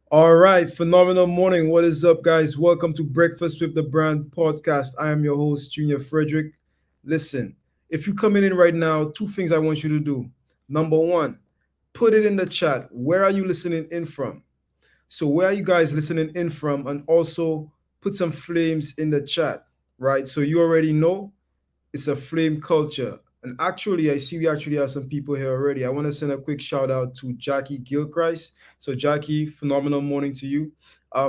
All right, phenomenal morning. What is up, guys? Welcome to Breakfast with the Brand podcast. I am your host, Junior Frederick. Listen, if you're coming in right now, two things I want you to do. Number one, put it in the chat. Where are you listening in from? So, where are you guys listening in from? And also put some flames in the chat, right? So, you already know it's a flame culture. And actually, I see we actually have some people here already. I want to send a quick shout out to Jackie Gilchrist. So, Jackie, phenomenal morning to you.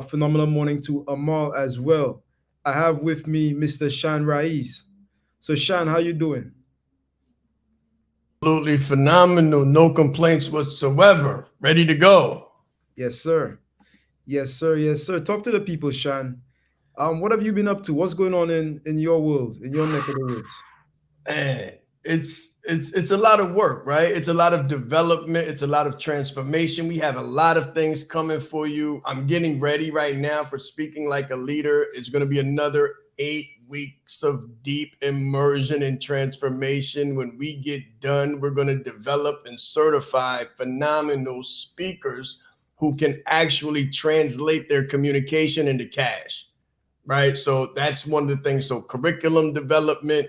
Phenomenal morning to Amal as well. I have with me Mr. Shaan Rais. So, Shaan, how you doing? Absolutely phenomenal. No complaints whatsoever. Ready to go. Yes, sir. Yes, sir. Yes, sir. Talk to the people, Shaan. What have you been up to? What's going on in your world, in your neck of the woods? And it's a lot of work, right? It's a lot of development. It's a lot of transformation. We have a lot of things coming for you. I'm getting ready right now for speaking like a leader. It's going to be another 8 weeks of deep immersion and transformation. When we get done, we're going to develop and certify phenomenal speakers who can actually translate their communication into cash, right? So that's one of the things. So curriculum development,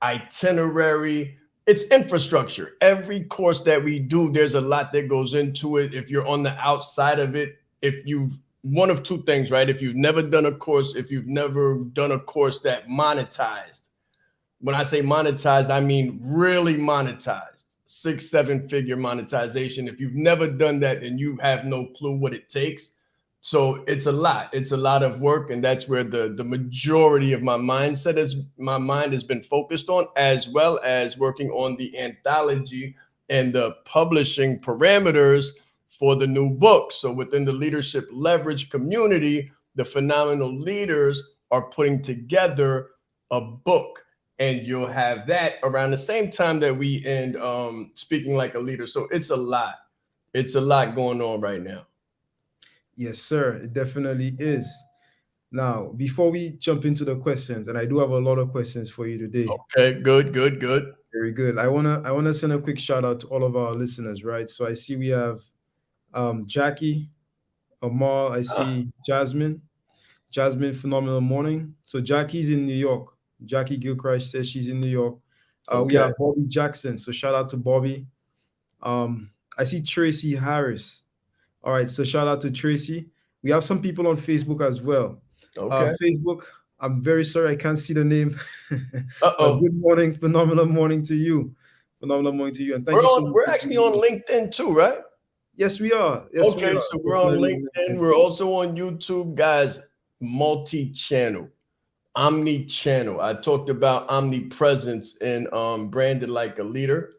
itinerary, it's infrastructure. Every course that we do, there's a lot that goes into it. If you're on the outside of it, if you've one of two things, right? If you've never done a course, if you've never done a course that monetized, when I say monetized, I mean really monetized, 6-7 figure monetization. If you've never done that, then you have no clue what it takes. So it's a lot. It's a lot of work, and that's where the majority of my mind has been focused on, as well as working on the anthology and the publishing parameters for the new book. So within the leadership leverage community, the phenomenal leaders are putting together a book, and you'll have that around the same time that we end speaking like a leader. So it's a lot. It's a lot going on right now. Yes, sir. It definitely is. Now, before we jump into the questions, and I do have a lot of questions for you today. Okay, good. Very good. I wanna send a quick shout out to all of our listeners, right? So I see we have Jackie, Amal, I Ah, see Jasmine. Jasmine, phenomenal morning. So Jackie's in New York. Jackie Gilchrist says she's in New York. We okay. have Bobby Jackson. So shout out to Bobby. I see Tracy Harris. All right. So shout out to Tracy. We have some people on Facebook as well. Okay. Facebook, I'm very sorry I can't see the name. But Uh-oh. good morning, phenomenal morning to you. Phenomenal morning to you. And thank We're you so on. much We're for actually tuning on in. LinkedIn too, right? Yes, we are. Yes, we Okay, are. so we're on Definitely on LinkedIn. LinkedIn. We're also on YouTube, guys. Multi-channel, omni-channel. I talked about omnipresence and branded like a leader.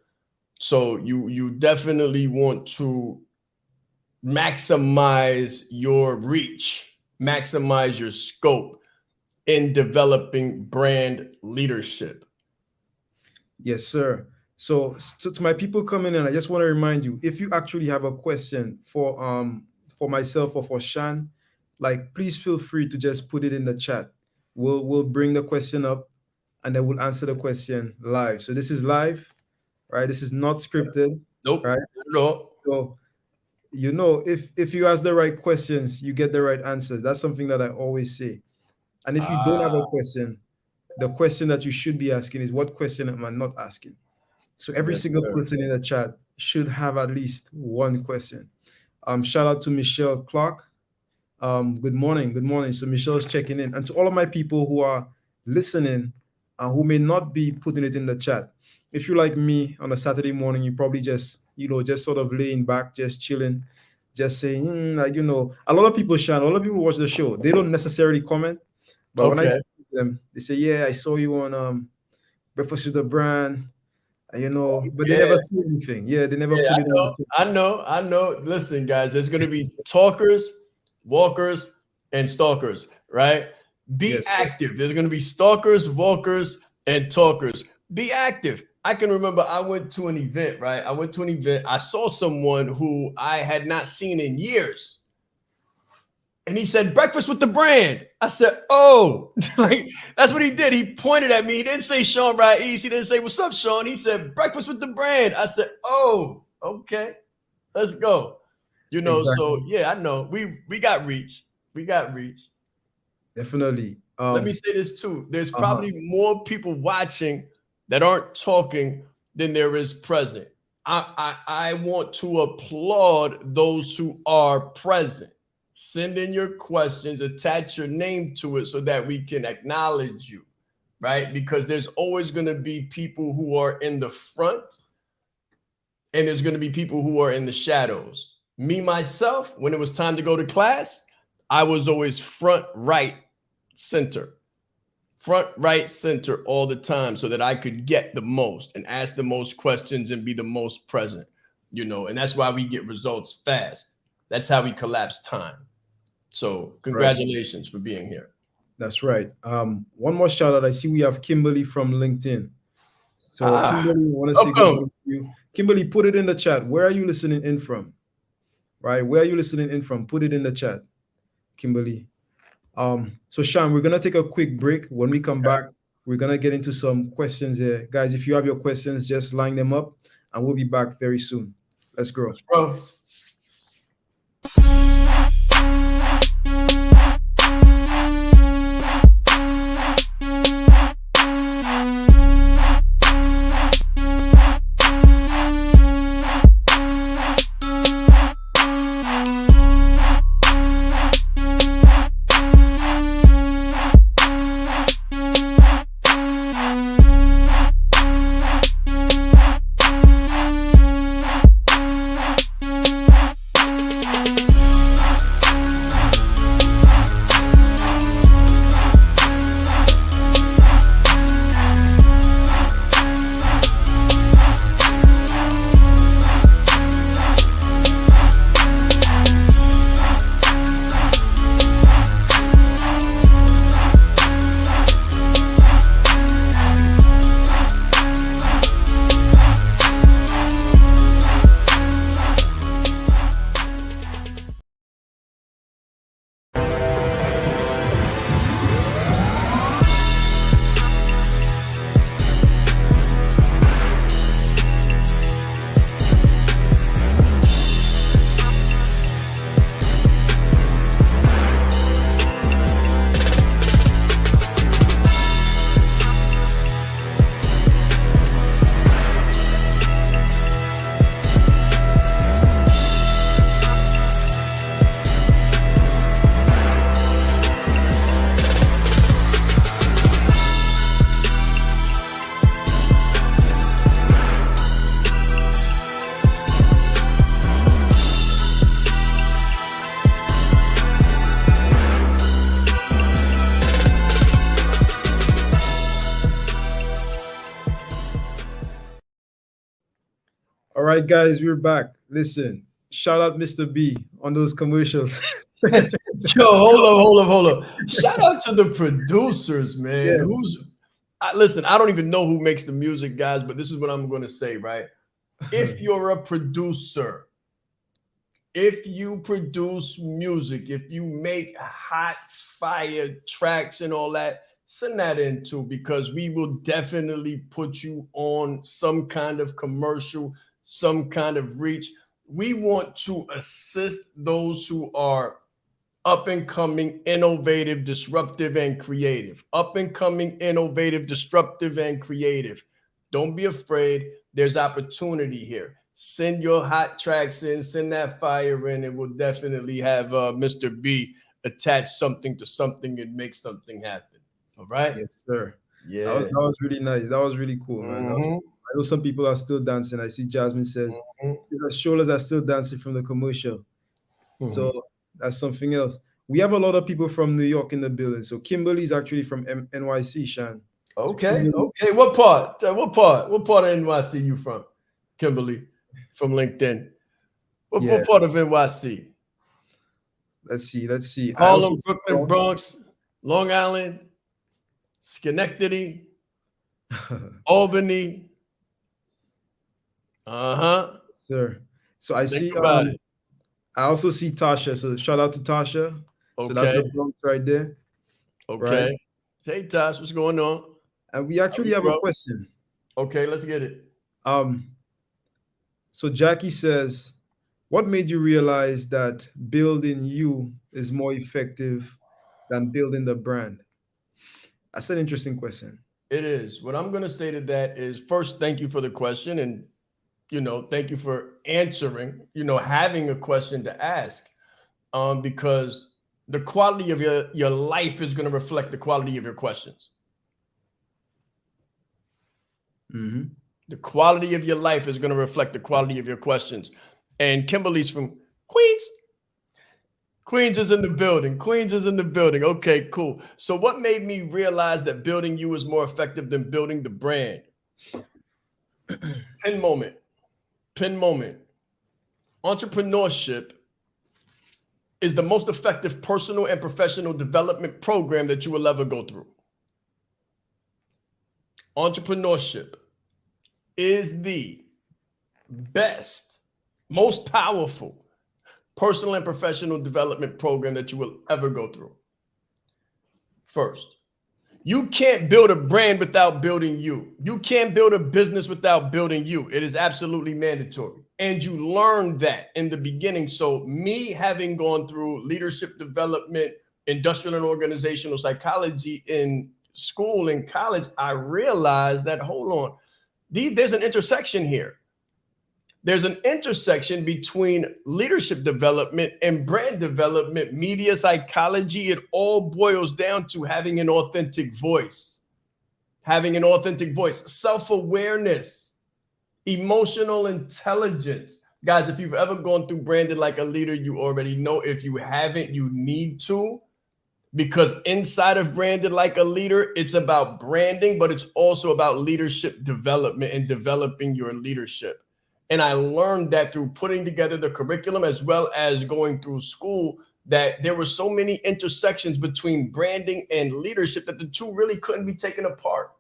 So you definitely want to maximize your reach, maximize your scope in developing brand leadership. Yes, sir. So to my people coming in, I just want to remind you, if you actually have a question for myself or for Shan, like please feel free to just put it in the chat. We'll bring the question up and then we'll answer the question live. So this is live, right? This is not scripted, Nope, right? not at all. So if you ask the right questions, you get the right answers. That's something that I always say. And if you don't have a Ah, question, the question that you should be asking is what question am I not asking? So every yes, single sir. person in the chat should have at least one question. Shout out to Michelle Clark. Good morning. Good morning. So Michelle's checking in. And to all of my people who are listening and who may not be putting it in the chat, if you're like me on a Saturday morning, you probably just, just sort of laying back, just chilling, just saying, like, a lot of people, Sean, a lot of people watch the show. They don't necessarily comment, but when I Okay. speak to them, they say, yeah, I saw you on Breakfast with the Brand, but they Yeah. never see anything. Yeah, they never Yeah, put it in the chat. I know. Listen, guys, there's going to be talkers, walkers, and stalkers, right? Be Yes, sir. active. There's going to be stalkers, walkers, and talkers. Be active. I can remember I went to an event, right? I went to an event. I saw someone who I had not seen in years. And he said, breakfast with the brand. I said, oh, like that's what he did. He pointed at me. He didn't say Shaan Rais. He didn't say, what's up, Shaan? He said, breakfast with the brand. I said, oh, okay, let's go. So Exactly. yeah, I know. We got reach. We got reach. Definitely. Let me say this too. There's Uh-huh. probably more people watching that aren't talking than there is present. I want to applaud those who are present. Send in your questions, attach your name to it so that we can acknowledge you, right? Because there's always going to be people who are in the front and there's going to be people who are in the shadows. Me, myself, when it was time to go to class, I was always front, right, center all the time so that I could get the most and ask the most questions and be the most present, and that's why we get results fast. That's how we collapse time. So Right. congratulations for being here. That's right. One more shout out. I see we have Kimberly from LinkedIn. So Ah, Kimberly, I want to say good welcome. morning to you. Kimberly, put it in the chat. Where are you listening in from? Right? Where are you listening in from? Put it in the chat, Kimberly. So Sean, we're gonna take a quick break. When we come back, we're gonna get into some questions here. Guys, if you have your questions, just line them up and we'll be back very soon. Let's grow. Bro. right, guys, we're back. Listen, shout out Mr. B on those commercials. Yo, hold up. Shout out to the producers, man. Yes. Listen, I don't even know who makes the music, guys, but this is what I'm going to say, right? If you're a producer, if you produce music, if you make hot fire tracks and all that, send that in too, because we will definitely put you on some kind of commercial, some kind of reach. We want to assist those who are up and coming, innovative, disruptive, and creative. Up and coming, innovative, disruptive, and creative. Don't be afraid. There's opportunity here. Send your hot tracks in, send that fire in, and we'll definitely have Mr. B attach something to something and make something happen. All right? Yes, sir. Yeah. That was really nice. That was really cool, man. Mhm. I know some people are still dancing. I see Jasmine says the shoulders are still dancing from the commercial. Mhm. So that's something else. We have a lot of people from New York in the building. So Kimberly's actually from NYC, Shan. So Okay. Kimberly, Okay. What part? What part of NYC you from? Kimberly from LinkedIn. yeah. What part of NYC? Let's see. Let's see. I also Harlem, see Brooklyn, Bronx. Bronx, Long Island, Schenectady, Albany. Uh-huh. Sir. So I Think see about it. I also see Tasha. So shout out to Tasha. So that's the Okay. Bronx right there, right? Okay. Hey, Tosh, what's going on? And we How are actually you, have a bro? question. Okay, let's get it. Um, so Jackie says, what made you realize that building you is more effective than building the brand? That's an interesting question. It is. What I'm going to say to that is first, thank you for the question. And, thank you for answering, having a question to ask. Because the quality of your life is going to reflect the quality of your questions. Mm-hmm. The quality of your life is going to reflect the quality of your questions. And Kimberly's from Queens. Queens is in the building. Queens is in the building. Okay, cool. So what made me realize that building you is more effective than building the brand? Pin moment. Pin moment. Entrepreneurship is the most effective personal and professional development program that you will ever go through. Entrepreneurship is the best, most powerful personal and professional development program that you will ever go through. First, you can't build a brand without building you. You can't build a business without building you. It is absolutely mandatory. And you learn that in the beginning. So me having gone through leadership development, industrial and organizational psychology in school and college, I realized that, hold on, there's an intersection here. There's an intersection between leadership development and brand development, media psychology. It all boils down to having an authentic voice, self-awareness, emotional intelligence. Guys, if you've ever gone through Branded Like a Leader, you already know. If you haven't, you need to, because inside of Branded Like a Leader, it's about branding, but it's also about leadership development and developing your leadership. And I learned that through putting together the curriculum as well as going through school, that there were so many intersections between branding and leadership that the two really couldn't be taken apart.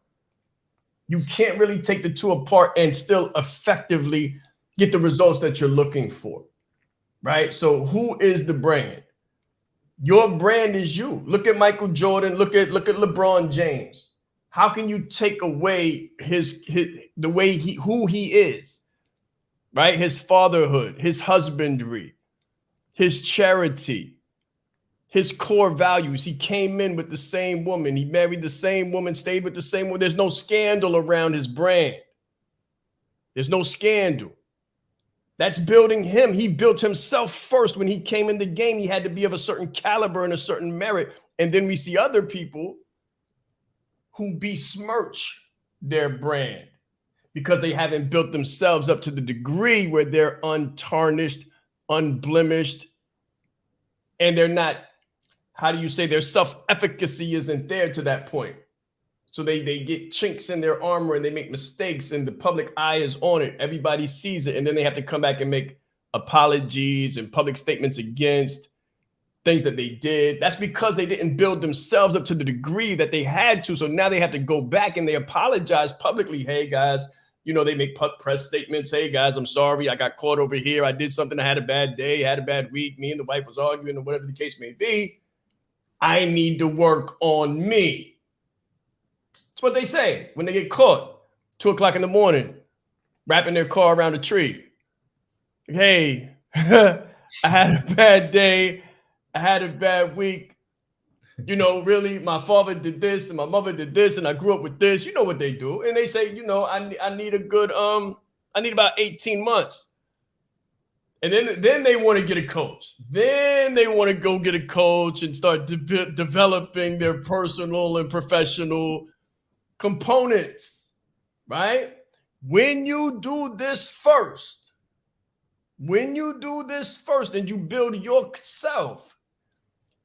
You can't really take the two apart and still effectively get the results that you're looking for, right? So who is the brand? Your brand is you. Look at Michael Jordan. Look at LeBron James. How can you take away the way who he is? Right? His fatherhood, his husbandry, his charity, his core values. He came in with the same woman. He married the same woman, stayed with the same woman. There's no scandal around his brand. There's no scandal. That's building him. He built himself first. When he came in the game, he had to be of a certain caliber and a certain merit. And then we see other people who besmirch their brand because they haven't built themselves up to the degree where they're untarnished, unblemished, and they're not, how do you say, their self-efficacy isn't there to that point. So they get chinks in their armor and they make mistakes and the public eye is on it. Everybody sees it. And then they have to come back and make apologies and public statements against things that they did. That's because they didn't build themselves up to the degree that they had to. So now they have to go back and they apologize publicly. Hey guys, you know, they make press statements. Hey guys, I'm sorry. I got caught over here. I did something. I had a bad day, had a bad week. Me and the wife was arguing or whatever the case may be. I need to work on me. That's what they say when they get caught 2 o'clock in the morning, wrapping their car around a tree. Hey, I had a bad day. I had a bad week. You know, really, my father did this and my mother did this, and I grew up with this. You know what they do. And they say, you know, I need a good, I need about 18 months. And then they want to get a coach. Then they want to go get a coach and start developing their personal and professional components, right? When you do this first, and you build yourself,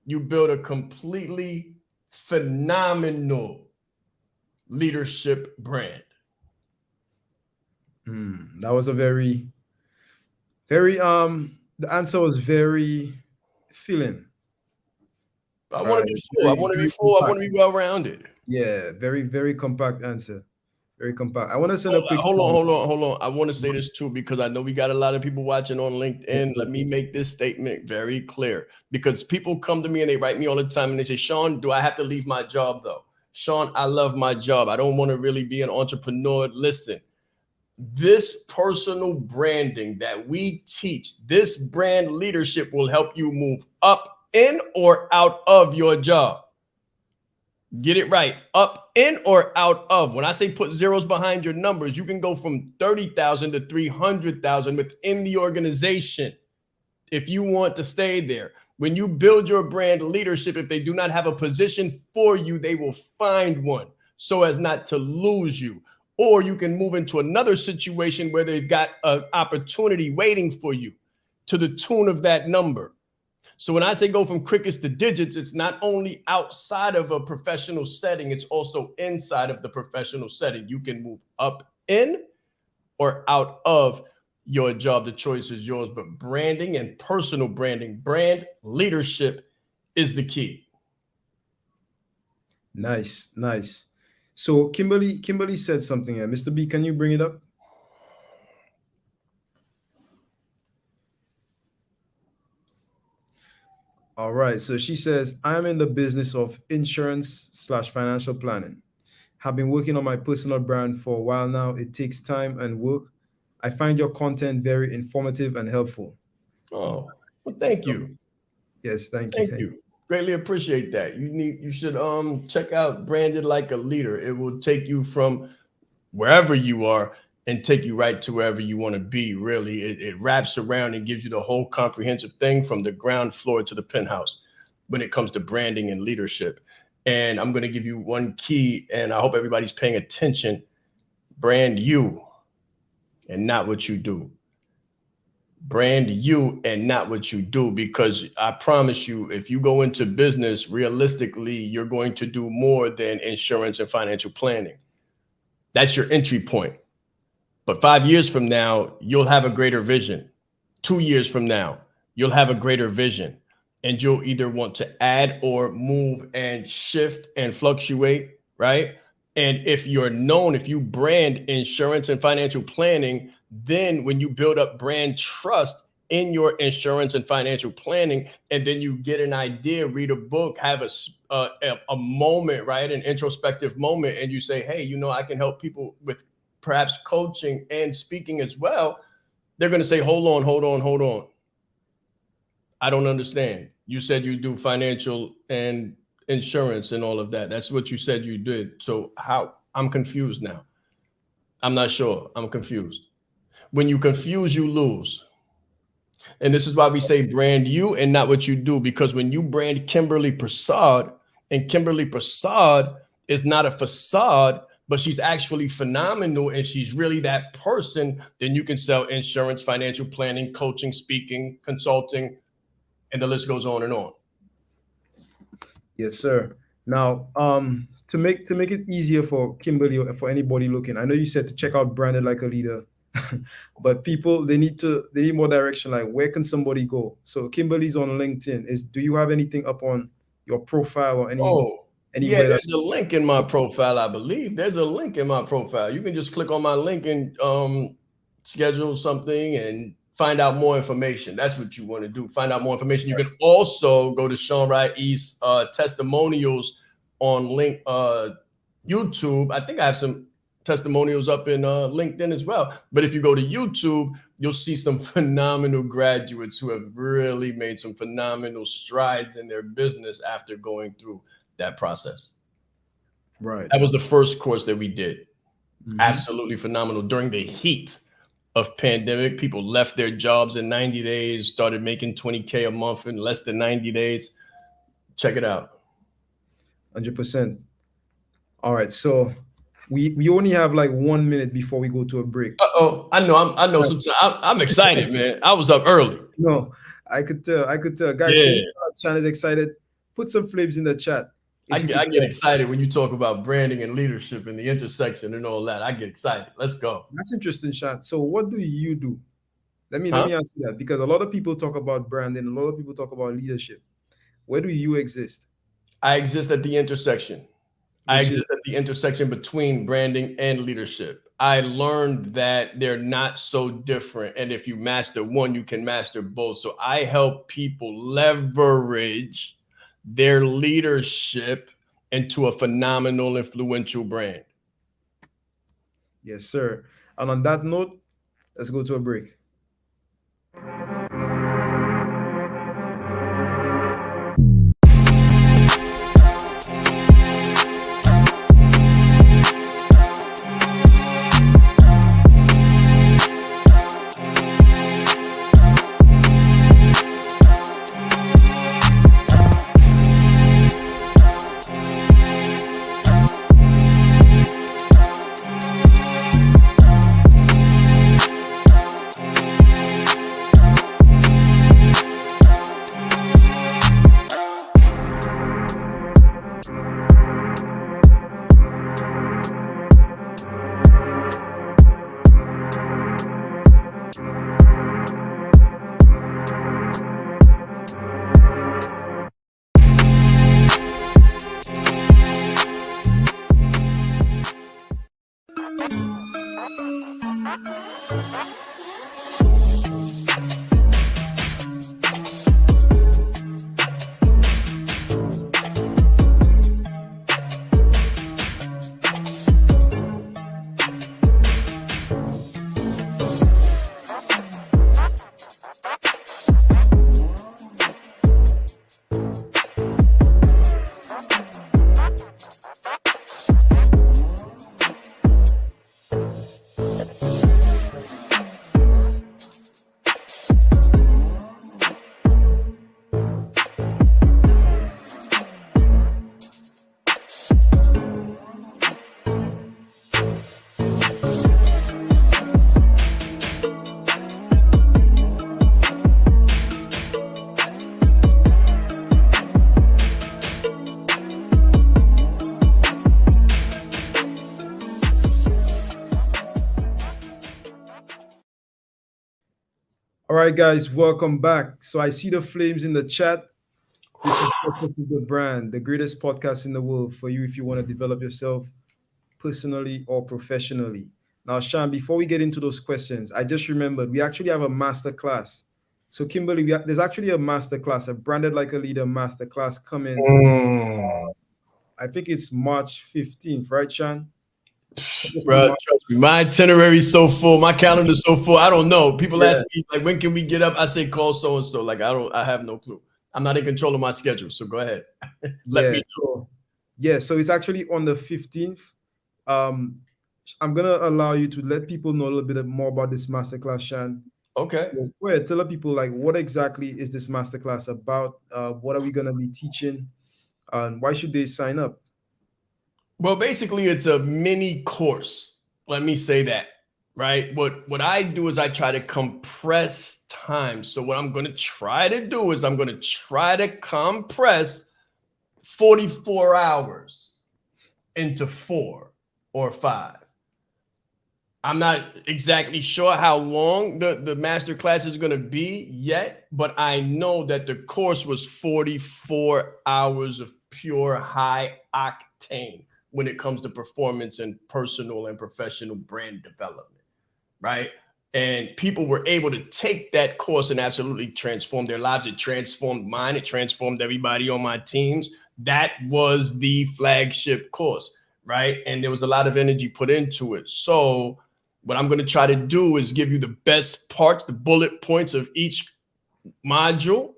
you build a completely phenomenal leadership brand. That was a very, the answer was very filling. I want to be full. I want to be full. I want to be well-rounded. Yeah, very, very compact answer. Very compact. I want to send a quick. Hold on. I want to say this too, because I know we got a lot of people watching on LinkedIn. Let me make this statement very clear, because people come to me and they write me all the time and they say, Shaan, do I have to leave my job though? Shaan, I love my job. I don't want to really be an entrepreneur. Listen, this personal branding that we teach, this brand leadership will help you move up, in, or out of your job. Get it right. Up, in, or out of. When I say put zeros behind your numbers, you can go from 30,000 to 300,000 within the organization if you want to stay there. When you build your brand leadership, if they do not have a position for you, they will find one so as not to lose you. Or you can move into another situation where they've got an opportunity waiting for you to the tune of that number. So when I say go from crickets to digits, it's not only outside of a professional setting, it's also inside of the professional setting. You can move up, in, or out of your job. The choice is yours, but branding and personal branding, brand leadership is the key. Nice. So Kimberly said something here. Mr. B, can you bring it up? All right. So she says, I am in the business of insurance/financial planning. Have been working on my personal brand for a while now. It takes time and work. I find your content very informative and helpful. Oh, well, thank you. Yes, thank Thank you. you. Greatly appreciate that. You should check out Branded Like a Leader. It will take you from wherever you are and take you right to wherever you want to be. Really, it wraps around and gives you the whole comprehensive thing from the ground floor to the penthouse when it comes to branding and leadership. And I'm going to give you one key, and I hope everybody's paying attention. Brand you and not what you do. Brand you and not what you do, because I promise you, if you go into business, realistically, you're going to do more than insurance and financial planning. That's your entry point. But 5 years from now, you'll have a greater vision. 2 years from now, you'll have a greater vision, and you'll either want to add or move and shift and fluctuate, right? And if you're known, if you brand insurance and financial planning, then when you build up brand trust in your insurance and financial planning, and then you get an idea, read a book, have a moment, right? An introspective moment. And you say, hey, you know, I can help people with perhaps coaching and speaking as well. They're going to say, hold on. I don't understand. You said you do financial and insurance and all of that. That's what you said you did. So how? I'm confused now. I'm not sure. I'm confused. When you confuse, you lose. And this is why we say brand you and not what you do, because when you brand Kimberly Prasad, and Kimberly Prasad is not a facade, but she's actually phenomenal and she's really that person, then you can sell insurance, financial planning, coaching, speaking, consulting, and the list goes on and on. Yes, sir. Now, to make it easier for Kimberly or for anybody looking, I know you said to check out Branded Like a Leader, but people they need more direction. Like where can somebody go? So Kimberly's on LinkedIn. Do you have anything up on your profile or Oh, yeah, anywhere that? there's a link in my profile, I believe. There's a link in my profile. You can just click on my link and schedule something and find out more information. That's what you want to do. Find out more information. You can also go to Shaan Rais testimonials on YouTube. I think I have some testimonials up in LinkedIn as well. But if you go to YouTube, you'll see some phenomenal graduates who have really made some phenomenal strides in their business after going through that process. Right. That was the first course that we did. Mhm. Absolutely phenomenal. During the heat of pandemic, people left their jobs in 90 days, started making 20K a month in less than 90 days. Check it out. 100%. All right. So we only have like 1 minute before we go to a break. Uh-oh. I know. Sometimes I'm excited, man. I was up early. No, I could tell. I could tell. Guys, can Yeah. you tell Chan is excited? Put some flames in the chat. I If you get, could I get excited when you talk about branding and leadership and the intersection and all that. I get excited. Let's go. That's interesting, Shan. So what do you do? Let Huh? me ask you that because a lot of people talk about branding, a lot of people talk about leadership. Where do you exist? I exist at the intersection. I Which is exist at the intersection between branding and leadership. I learned that they're not so different. And if you master one, you can master both. So I help people leverage their leadership into a phenomenal, influential brand. yes, sir. And on that note, let's go to a break. All right, guys, welcome back. So I see the flames in the chat. This is Breakfast with the Brand, the greatest podcast in the world for you if you want to develop yourself personally or professionally. Now, Sean, before we get into those questions, I just remembered we actually have a master class. So, Kimberly, there's actually a master class, a Branded Like a Leader master class coming. I think it's March 15th, right, Sean? Bro, trust me, my itinerary so full, my calendar's so full. I don't know. People Yeah. ask me like, when can we get up? I say call so and so. Like I have no clue. I'm not in control of my schedule. So go ahead. Let me know. So it's actually on the 15th. I'm gonna allow you to let people know a little bit more about this masterclass, Shan. Okay. So go ahead, tell the people like what exactly is this masterclass about? What are we gonna be teaching? And why should they sign up? Well, basically, it's a mini course. Let me say that, right? What I do is I try to compress time. So what I'm going to try to do is I'm going to try to compress 44 hours into 4 or 5. I'm not exactly sure how long the master class is going to be yet, but I know that the course was 44 hours of pure high octane when it comes to performance and personal and professional brand development, right? And people were able to take that course and absolutely transform their lives. It transformed mine. It transformed everybody on my teams. That was the flagship course, right? And there was a lot of energy put into it. So what I'm going to try to do is give you the best parts, the bullet points of each module,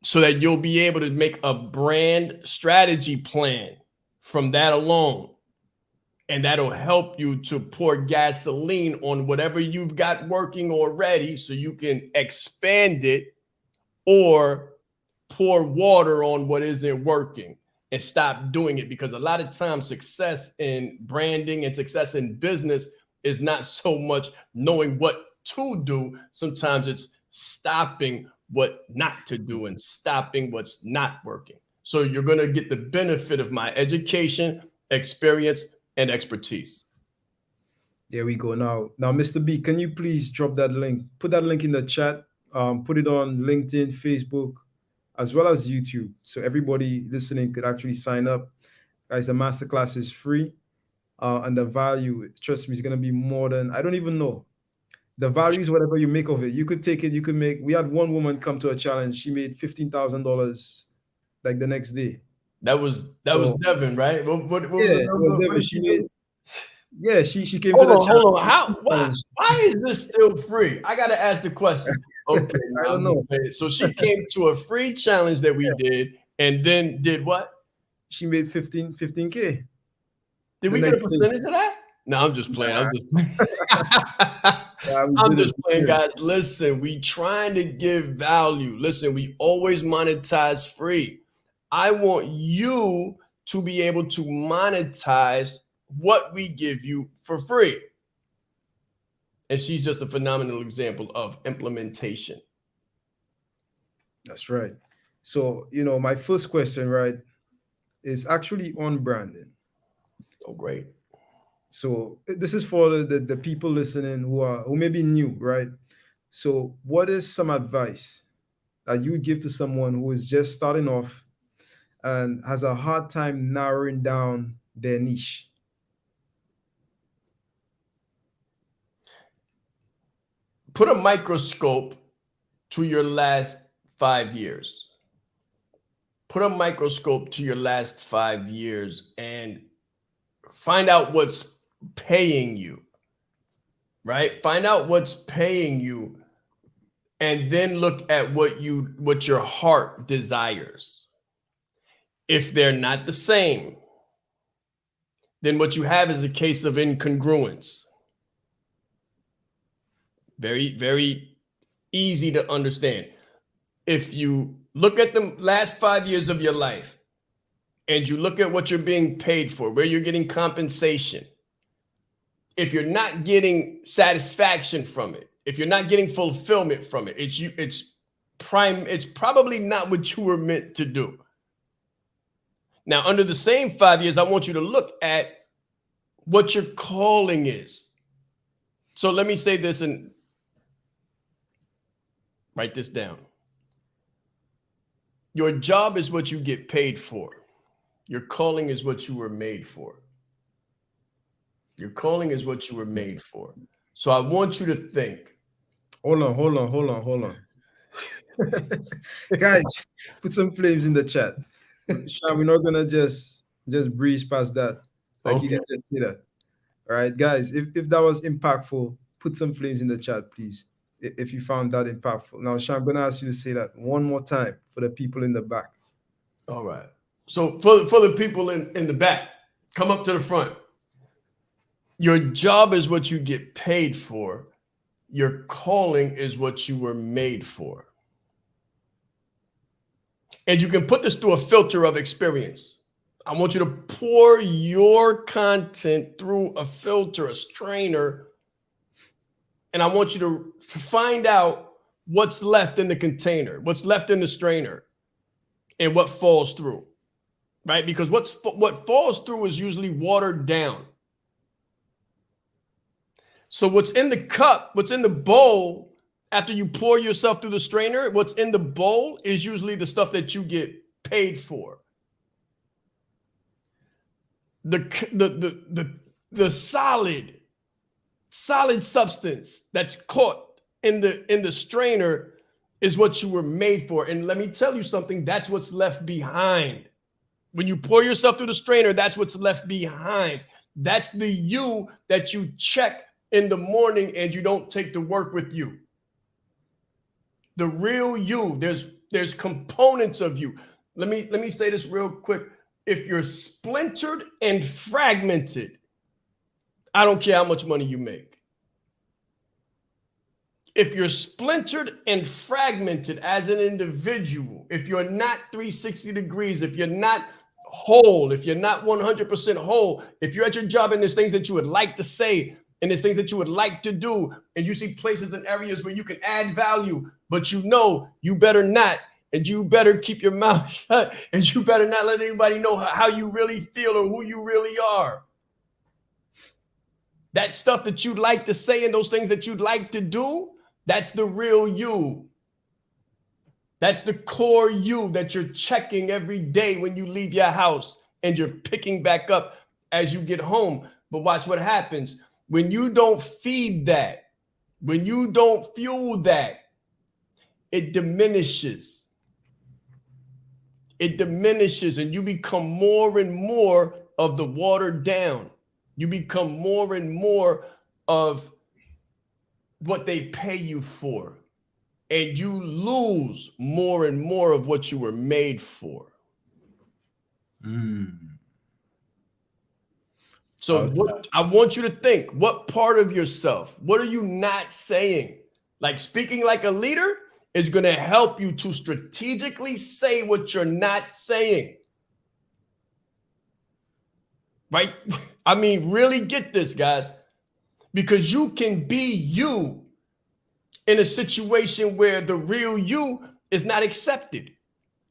so that you'll be able to make a brand strategy plan from that alone. And that'll help you to pour gasoline on whatever you've got working already so you can expand it, or pour water on what isn't working and stop doing it. Because a lot of times success in branding and success in business is not so much knowing what to do. Sometimes it's stopping what not to do and stopping what's not working. So you're going to get the benefit of my education, experience, and expertise. There we go. Now, Mr. B, can you please drop that link? Put that link in the chat. Put it on LinkedIn, Facebook, as well as YouTube, so everybody listening could actually sign up. Guys, the masterclass is free, and the value, trust me, is gonna be more than, I don't even know. The value is whatever you make of it. You could take it. You could make. We had one woman come to a challenge. She made $15,000 like the next day. That was So Devin, right? What was yeah, the it was number? What Devin. did She she made. do? Yeah, she came to the Hold on. How? challenge. Why is this still free? I gotta ask the question. Okay, I now don't I'm know. just playing. So she came to a free challenge that we did, and then did what? She made 15K Did the we get a next day. percentage of that? No, I'm just playing. I'm just Yeah, we I'm did it. just playing, guys. Listen, we trying to give value. Listen, we always monetize free. I want you to be able to monetize what we give you for free. And she's just a phenomenal example of implementation. That's right. So, my first question, right, is actually on branding. Oh, great. So this is for the people listening who may be new, right? So what is some advice that you would give to someone who is just starting off and has a hard time narrowing down their niche? Put a microscope to your last 5 years. Put a microscope to your last 5 years and find out what's paying you, right? Find out what's paying you, and then look at what your heart desires. If they're not the same, then what you have is a case of incongruence. Very, very easy to understand. If you look at the last 5 years of your life and you look at what you're being paid for, where you're getting compensation, if you're not getting satisfaction from it, if you're not getting fulfillment from it, it's probably not what you were meant to do. Now, under the same 5 years, I want you to look at what your calling is. So let me say this and write this down. Your job is what you get paid for. Your calling is what you were made for. Your calling is what you were made for. So I want you to think. Hold on. Guys, put some flames in the chat. Shaan, we're not gonna just breeze past that. Like you Okay. didn't just say that. All right, guys, if that was impactful, put some flames in the chat, please. If you found that impactful. Now, Shaan, I'm gonna ask you to say that one more time for the people in the back. All right. So for the people in the back, come up to the front. Your job is what you get paid for. Your calling is what you were made for. And you can put this through a filter of experience. I want you to pour your content through a filter, a strainer, and I want you to find out what's left in the container, what's left in the strainer, and what falls through. right? Because what falls through is usually watered down. So what's in the cup, what's in the bowl, after you pour yourself through the strainer, what's in the bowl is usually the stuff that you get paid for. The solid substance that's caught in the strainer is what you were made for. And let me tell you something, that's what's left behind. When you pour yourself through the strainer, that's what's left behind. That's the you that you check in the morning and you don't take to work with you. The real you, there's components of you. Let me say this real quick. If you're splintered and fragmented, I don't care how much money you make. If you're splintered and fragmented as an individual, if you're not 360 degrees, if you're not whole, if you're not 100% whole, if you're at your job and there's things that you would like to say and there's things that you would like to do, and you see places and areas where you can add value, but you know you better not, and you better keep your mouth shut, and you better not let anybody know how you really feel or who you really are. That stuff that you'd like to say and those things that you'd like to do, that's the real you. That's the core you that you're checking every day when you leave your house and you're picking back up as you get home. But watch what happens. When you don't feed that, when you don't fuel that, it diminishes. It diminishes and you become more and more of the watered down. You become more and more of what they pay you for. And you lose more and more of what you were made for. So what I want you to think, what part of yourself, what are you not saying? Like speaking like a leader is going to help you to strategically say what you're not saying. Right? I mean, really get this, guys, because you can be you in a situation where the real you is not accepted.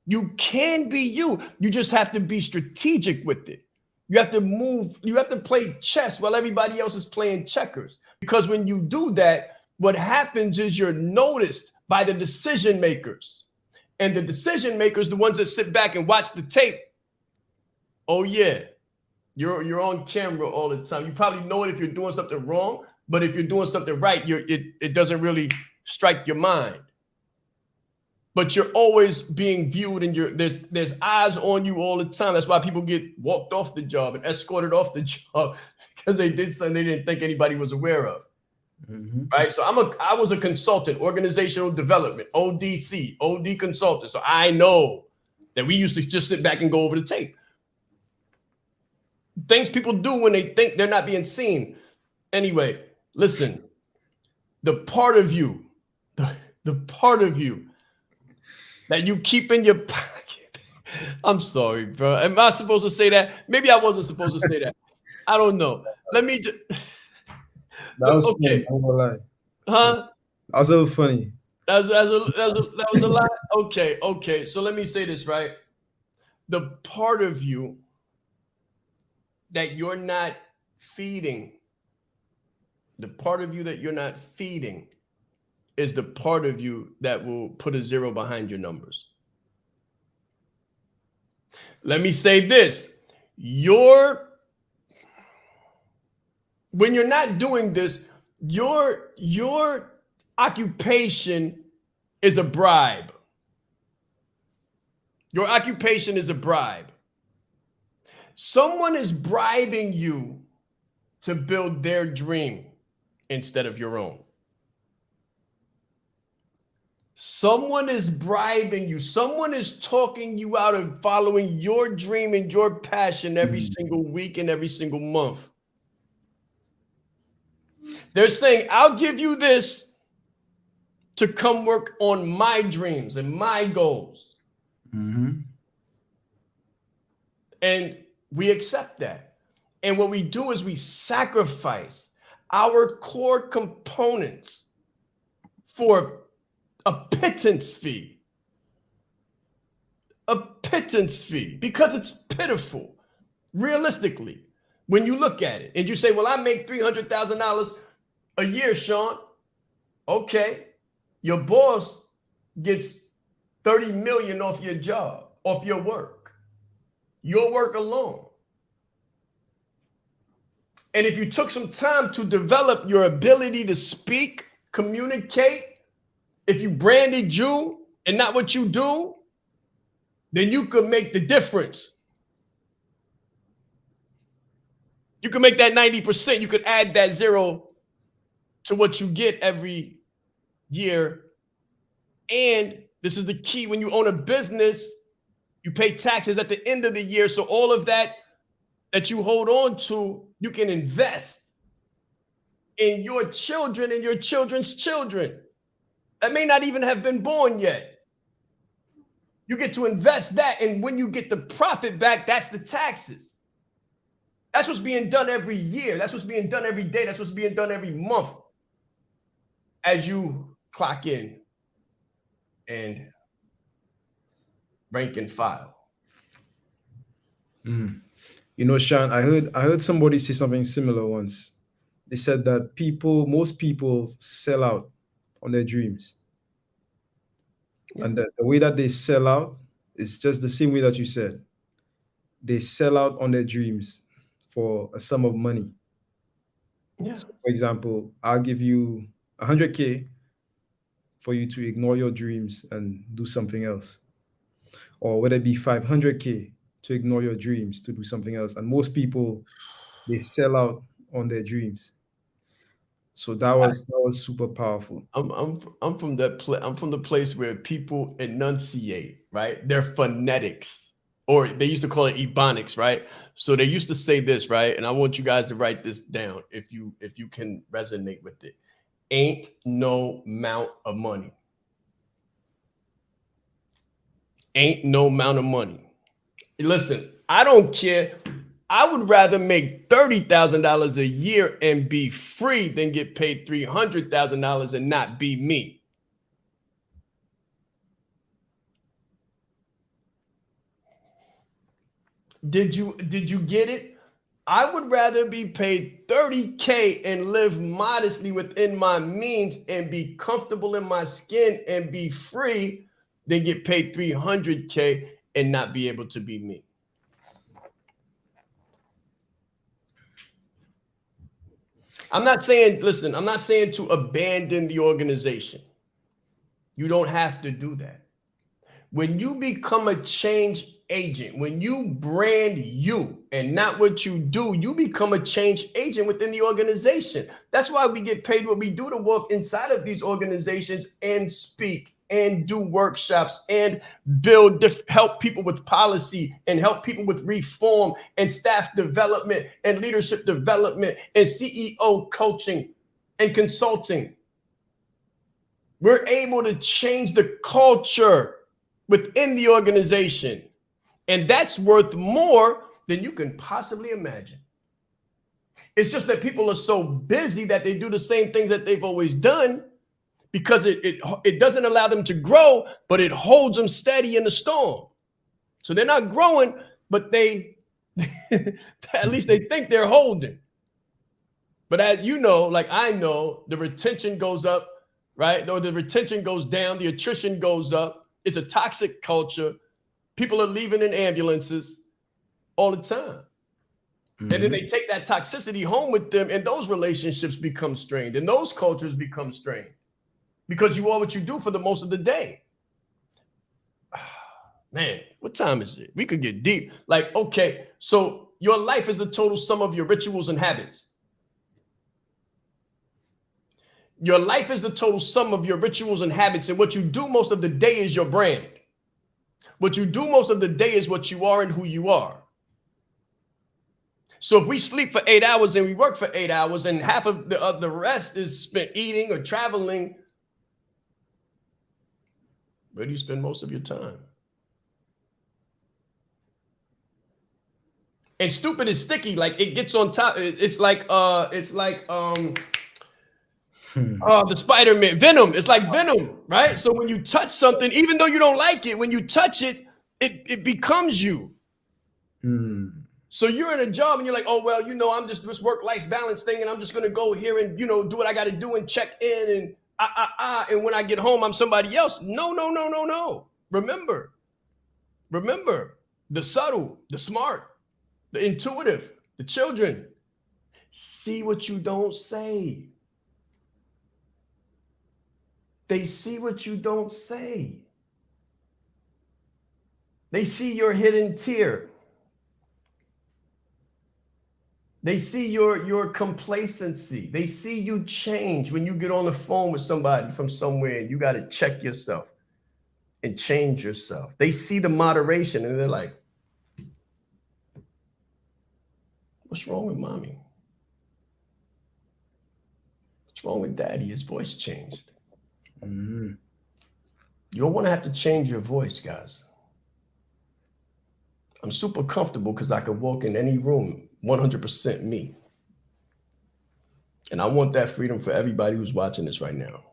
You can be you. You just have to be strategic with it. You have to move. You have to play chess while everybody else is playing checkers. Because when you do that, what happens is you're noticed by the decision makers. And the decision makers, the ones that sit back and watch the tape. Oh, yeah, you're on camera all the time. You probably know it if you're doing something wrong. But if you're doing something right, it doesn't really strike your mind. But you're always being viewed and there's eyes on you all the time. That's why people get walked off the job and escorted off the job because they did something they didn't think anybody was aware of. Right? So I was a consultant, organizational development, ODC, OD consultant. So I know that we used to just sit back and go over the tape. Things people do when they think they're not being seen. Anyway, listen, the part of you, the part of you that you keep in your pocket. I'm sorry, bro. Am I supposed to say that? Maybe I wasn't supposed to say that. I don't know. Let me just. That was okay. Funny. I won't lie. Huh? That was a little funny. That was a lot. Okay. So let me say this, right? The part of you that you're not feeding, the part of you that you're not feeding is the part of you that will put a zero behind your numbers. Let me say this. When you're not doing this, your occupation is a bribe. Your occupation is a bribe. Someone is bribing you to build their dream instead of your own. Someone is bribing you. Someone is talking you out of following your dream and your passion every single week and every single month. They're saying, I'll give you this to come work on my dreams and my goals. And we accept that. And what we do is we sacrifice our core components for a pittance fee. a pittance fee because it's pitiful. Realistically, when you look at it and you say, well, I make $300,000 a year, Shaan. Okay. Your boss gets 30 million off your job, off your work alone. And if you took some time to develop your ability to speak, communicate, if you branded you and not what you do, then you could make the difference. You can make that 90%. You could add that zero to what you get every year. And this is the key. When you own a business, you pay taxes at the end of the year. So all of that you hold on to, you can invest in your children and your children's children that may not even have been born yet. You get to invest that. And when you get the profit back, that's the taxes. That's what's being done every year. That's what's being done every day. That's what's being done every month as you clock in and rank and file. Mm. You know, Shaan, I heard somebody say something similar once. They said that most people sell out on their dreams. Yeah. And the way that they sell out is just the same way that you said. They sell out on their dreams for a sum of money. Yeah. So, for example, I'll give you 100K for you to ignore your dreams and do something else. Or whether it be 500K to ignore your dreams to do something else. And most people, they sell out on their dreams. So that was super powerful. I'm from I'm from the place where people enunciate, right? Their phonetics, or they used to call it ebonics, right? So they used to say this, right? And I want you guys to write this down if you can resonate with it. Ain't no amount of money. Ain't no amount of money. Listen, I don't care. I would rather make $30,000 a year and be free than get paid $300,000 and not be me. Did you get it? I would rather be paid 30K and live modestly within my means and be comfortable in my skin and be free than get paid 300K and not be able to be me. I'm not saying to abandon the organization. You don't have to do that. When you become a change agent, when you brand you and not what you do, you become a change agent within the organization. That's why we get paid what we do to work inside of these organizations and speak and do workshops and help people with policy and help people with reform and staff development and leadership development and CEO coaching and consulting. We're able to change the culture within the organization. And that's worth more than you can possibly imagine. It's just that people are so busy that they do the same things that they've always done because it doesn't allow them to grow, but it holds them steady in the storm. So they're not growing, but they at least they think they're holding. But as you know, like I know, the retention goes up, right? Though the retention goes down, the attrition goes up. It's a toxic culture. People are leaving in ambulances all the time. Mm-hmm. And then they take that toxicity home with them, and those relationships become strained, and those cultures become strained because you are what you do for the most of the day. Man, what time is it? We could get deep. Like, okay, so your life is the total sum of your rituals and habits. Your life is the total sum of your rituals and habits, and what you do most of the day is your brand. What you do most of the day is what you are and who you are. So if we sleep for 8 hours and we work for 8 hours and half of the rest is spent eating or traveling, where do you spend most of your time? And stupid is sticky. Like it gets on top. It's like the Spider-Man Venom. It's like Venom, right? So when you touch something, even though you don't like it, when you touch it, It becomes you. So you're in a job and you're like, oh, well, I'm just this work-life balance thing, and I'm just going to go here and, do what I got to do and check in and when I get home, I'm somebody else. No. Remember the subtle, the smart, the intuitive, the children. See what you don't say. They see what you don't say. They see your hidden tear. They see your complacency. They see you change when you get on the phone with somebody from somewhere and you got to check yourself and change yourself. They see the moderation and they're like, what's wrong with mommy? What's wrong with daddy? His voice changed. You don't want to have to change your voice, guys. I'm super comfortable because I can walk in any room 100% me. And I want that freedom for everybody who's watching this right now,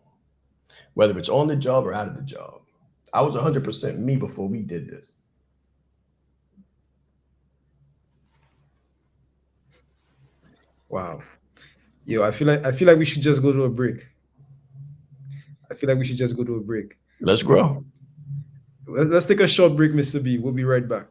whether it's on the job or out of the job. I was 100% me before we did this. Wow. Yo, I feel like we should just go to a break. Let's grow. Let's take a short break, Mr. B. We'll be right back.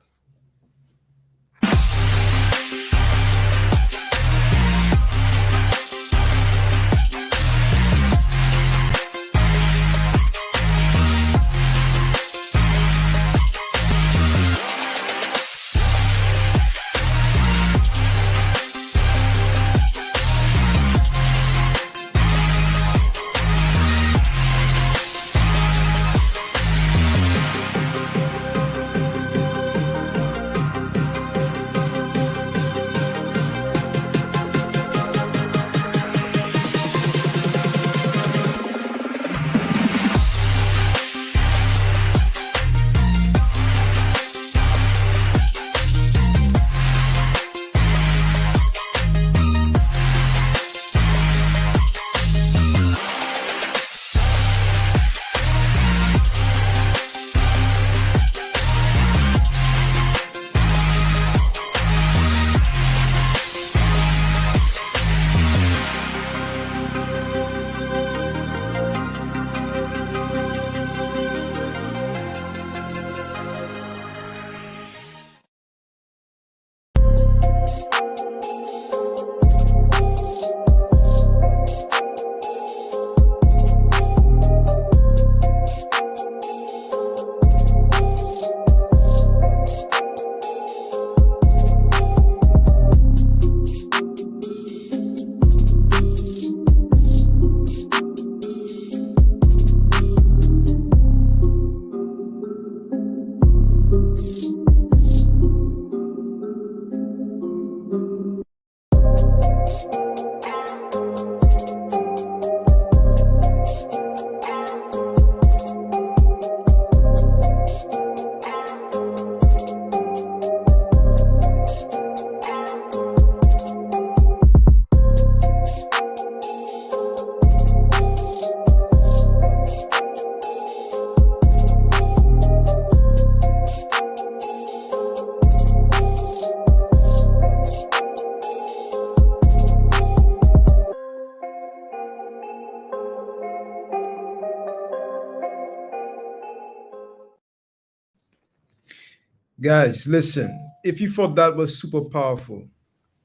Guys, listen. If you thought that was super powerful,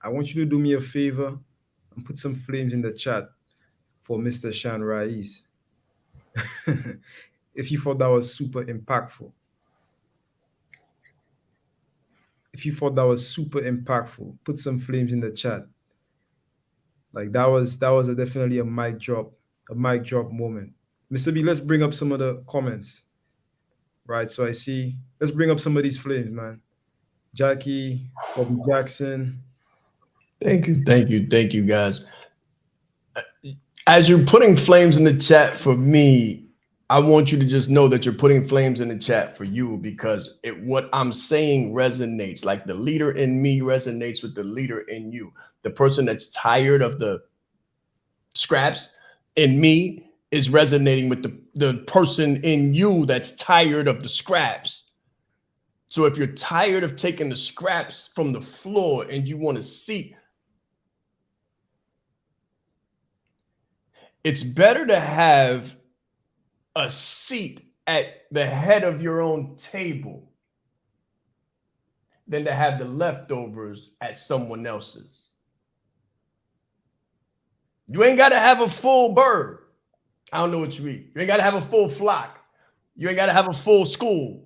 I want you to do me a favor and put some flames in the chat for Mr. Shaan Rais. If you thought that was super impactful. Put some flames in the chat. Like that was definitely a mic drop moment. Mr. B, let's bring up some of the comments. Right, so let's bring up some of these flames, man. Jackie, Bobby Jackson. Thank you, guys. As you're putting flames in the chat for me, I want you to just know that you're putting flames in the chat for you, because what I'm saying resonates. Like the leader in me resonates with the leader in you. The person that's tired of the scraps in me is resonating with the person in you that's tired of the scraps. So if you're tired of taking the scraps from the floor and you want a seat, it's better to have a seat at the head of your own table than to have the leftovers at someone else's. You ain't got to have a full bird. I don't know what you eat. You ain't got to have a full flock. You ain't got to have a full school,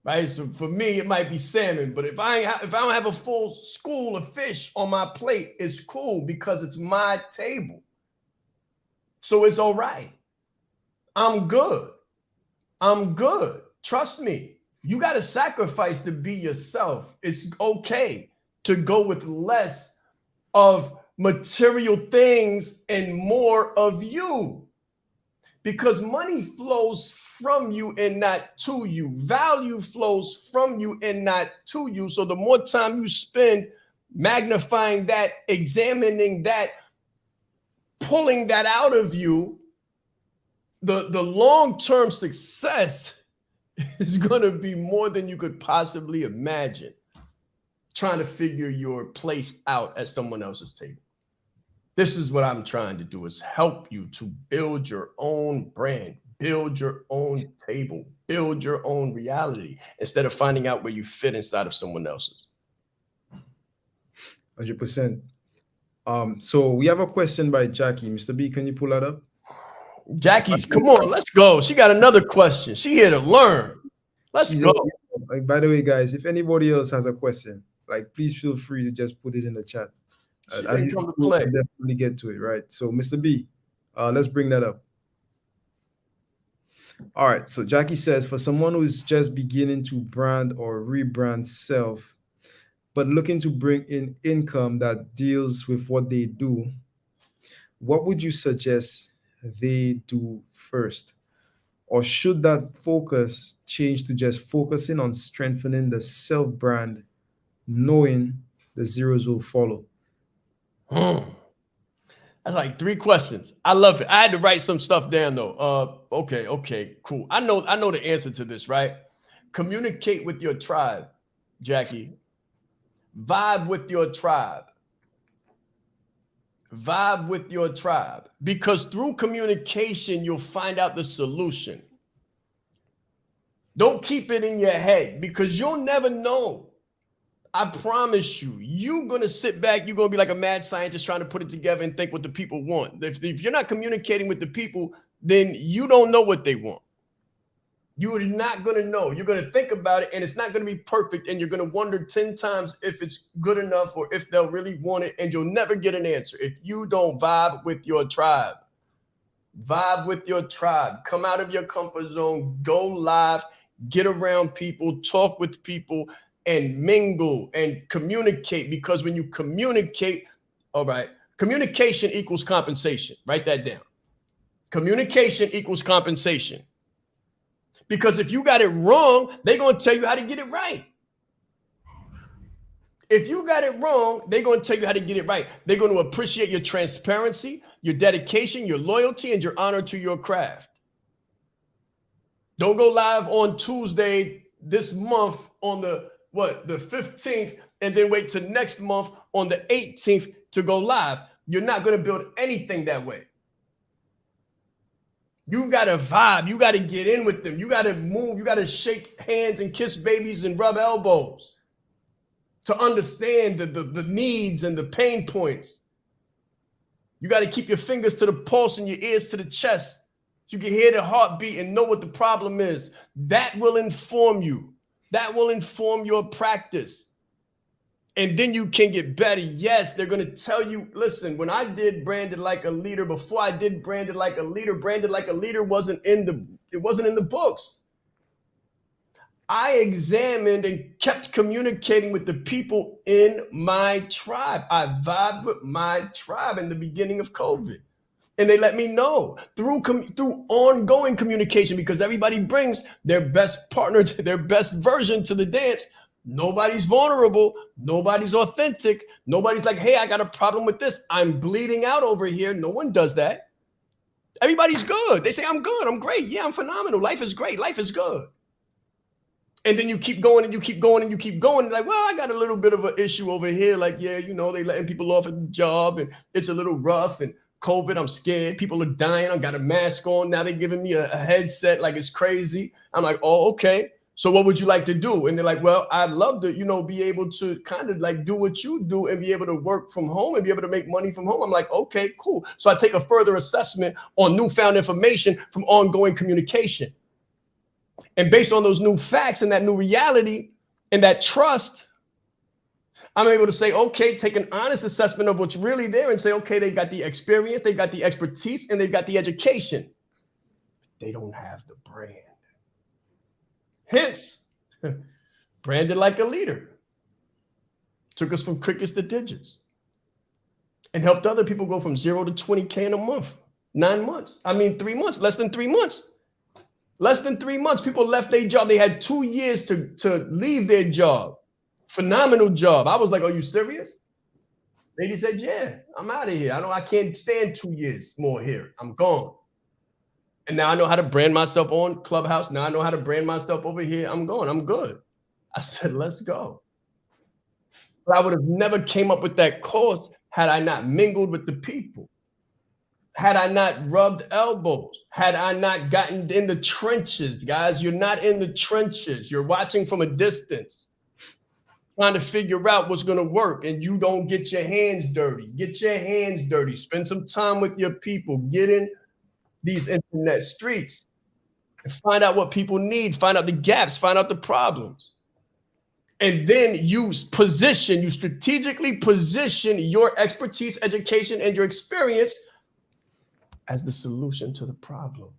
right? So for me, it might be salmon. But if I don't have a full school of fish on my plate, it's cool because it's my table. So it's all right. I'm good. I'm good. Trust me. You got to sacrifice to be yourself. It's okay to go with less of material things and more of you, because money flows from you and not to you. Value flows from you and not to you. So the more time you spend magnifying that, examining that, pulling that out of you, the long-term success is going to be more than you could possibly imagine trying to figure your place out at someone else's table. This is what I'm trying to do, is help you to build your own brand, build your own table, build your own reality instead of finding out where you fit inside of someone else's. 100%. So we have a question by Jackie. Mr. B, can you pull that up? Jackie's, come on, let's go. She got another question. She here to learn. Let's go. Like, by the way, guys, if anybody else has a question, like, please feel free to just put it in the chat. As you come to play, we'll definitely get to it, right? So, Mr. B, let's bring that up. All right. So Jackie says, for someone who's just beginning to brand or rebrand self, but looking to bring in income that deals with what they do, what would you suggest they do first? Or should that focus change to just focusing on strengthening the self brand, knowing the zeros will follow? That's like 3 questions. I love it. I had to write some stuff down though. Okay, cool. I know the answer to this, right? Communicate with your tribe, Jackie. Vibe with your tribe. Vibe with your tribe, because through communication, you'll find out the solution. Don't keep it in your head, because you'll never know. I promise you, you're going to sit back. You're going to be like a mad scientist trying to put it together and think what the people want. If you're not communicating with the people, then you don't know what they want. You are not going to know. You're going to think about it, and it's not going to be perfect, and you're going to wonder 10 times if it's good enough or if they'll really want it, and you'll never get an answer if you don't vibe with your tribe. Vibe with your tribe. Come out of your comfort zone. Go live. Get around people. Talk with people. And mingle and communicate, because when you communicate, all right, communication equals compensation. Write that down. Communication equals compensation. Because if you got it wrong, they're going to tell you how to get it right. If you got it wrong, they're going to tell you how to get it right. They're going to appreciate your transparency, your dedication, your loyalty, and your honor to your craft. Don't go live on Tuesday this month on the 15th, and then wait till next month on the 18th to go live. You're not going to build anything that way. You got to vibe. You got to get in with them. You got to move. You got to shake hands and kiss babies and rub elbows to understand the needs and the pain points. You got to keep your fingers to the pulse and your ears to the chest. So you can hear the heartbeat and know what the problem is. That will inform you. That will inform your practice. And then you can get better. Yes, they're going to tell you, listen, when I did Branded Like a Leader, before I did Branded Like a Leader wasn't in the books. I examined and kept communicating with the people in my tribe. I vibed with my tribe in the beginning of COVID. And they let me know through ongoing communication, because everybody brings their best partner, their best version to the dance. Nobody's vulnerable. Nobody's authentic. Nobody's like, hey, I got a problem with this. I'm bleeding out over here. No one does that. Everybody's good. They say, I'm good. I'm great. Yeah, I'm phenomenal. Life is great. Life is good. And then you keep going and you keep going and you keep going. Like, well, I got a little bit of an issue over here. Like, yeah, you know, they letting people off at the job and it's a little rough. And COVID, I'm scared. People are dying. I got a mask on. Now they're giving me a headset like it's crazy. I'm like, oh, okay. So what would you like to do? And they're like, well, I'd love to, you know, be able to kind of like do what you do and be able to work from home and be able to make money from home. I'm like, okay, cool. So I take a further assessment on newfound information from ongoing communication. And based on those new facts and that new reality and that trust, I'm able to say, okay, take an honest assessment of what's really there and say, okay, they've got the experience, they've got the expertise, and they've got the education. They don't have the brand. Hence, branded like a leader. Took us from crickets to digits and helped other people go from 0 to 20K in a month, 9 months. I mean, 3 months, less than 3 months. Less than 3 months, people left their job. They had 2 years to leave their job. Phenomenal job. I was like, are you serious? Lady said, yeah, I'm out of here. I can't stand 2 years more here. I'm gone. And now I know how to brand myself on Clubhouse. Now I know how to brand myself over here. I'm going. I'm good. I said, let's go. But I would have never came up with that course had I not mingled with the people. Had I not rubbed elbows, had I not gotten in the trenches, guys. You're not in the trenches. You're watching from a distance, trying to figure out what's going to work, and you don't get your hands dirty. Get your hands dirty. Spend some time with your people. Get in these internet streets and find out what people need, find out the gaps, find out the problems. And then you strategically position your expertise, education, and your experience as the solution to the problem.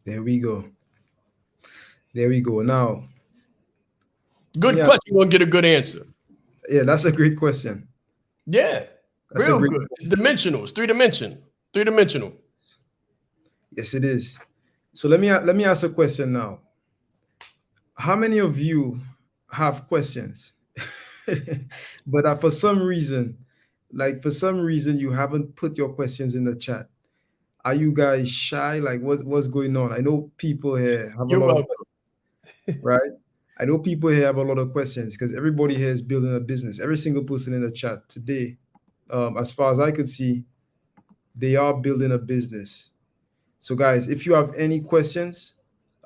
There we go. There we go. Now, good question. You won't get a good answer. Yeah, that's a great question. Yeah, that's real good. It's dimensional. It's three-dimensional. Yes, it is. So let me ask a question now. How many of you have questions? But for some reason you haven't put your questions in the chat. Are you guys shy? Like what's going on? I know people here have a lot of questions, right? I know people here have a lot of questions because everybody here is building a business. Every single person in the chat today, as far as I could see, they are building a business. So guys, if you have any questions,